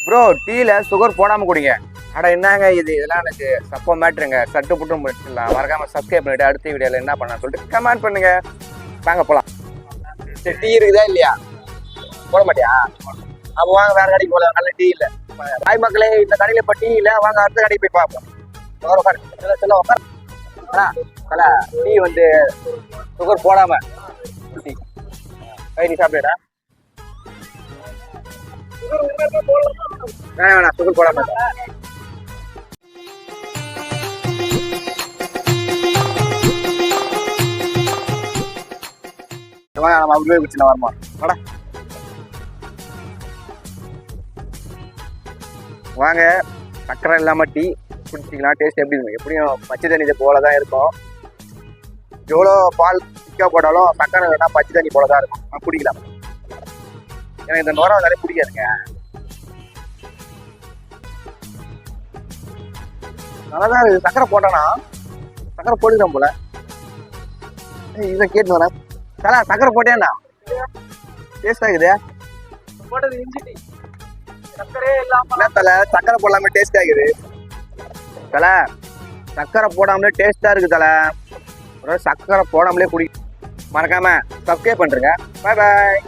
Bro டீல sugar போடாம குடிங்க. அட என்னங்க இதெல்லாம் எனக்கு சப்போ மேட்ருங்க. சட்டு புட்டு முடிச்சிடலாம். மறக்காம சப்ஸ்கிரைப் பண்ணிட்டு அடுத்த வீடியோல என்ன பண்ணலாம் சொல்லிட்டு கமெண்ட் பண்ணுங்க. வாங்க போலாம். சரி டீ இருக்குதா இல்லையா? போட மாட்டியா? அப்போ வாங்க வேற கடைக்கு போகலாம். நல்ல டீ இல்லை. தாய் மக்களே இந்த கடையில் இப்போ டீ இல்லை. வாங்க அடுத்த கடைக்கு போய் பார்ப்போம். சொல்ல உட்கார டீ வந்து சுகர் போடாம டீ நீ சாப்பிடுடா. வேணாம் சுகர் போடாம நம்ம அப்படியே குடிச்சு வரமா வாடா. வாங்க சக்கரை இல்லாம டீ குடிச்சிக்கலாம். டேஸ்ட் எப்படி இருக்கும்? எப்படியும் பச்சை தண்ணி போலதான் இருக்கும். எவ்வளோ பால் திக்கா போட்டாலும் சக்கரை இல்லைன்னா பச்சை தண்ணி போலதான் இருக்கும். குடிக்கலாம். எனக்கு இந்த நுரம் வந்தாலே பிடிக்காதுங்க. நல்லாதான் இருக்குது. சக்கரை போட்டானா சக்கரை போட்டுக்கலாம் போல. இதை கேட்டு வரேன். தலை சக்கரை போட்டேன்னா டேஸ்ட் ஆகுது. போட்டது இஞ்சி டீ. சக்கரையே இல்லாம தலை சக்கரை போடாம டேஸ்ட் ஆகுது. தலை சக்கரை போடாமலே டேஸ்டா இருக்கு. தலை ஒரு சக்கரை போடாமலே குடி. மறக்காம சப்ஸ்கிரைப் பண்றேங்க. பாய் பாய்.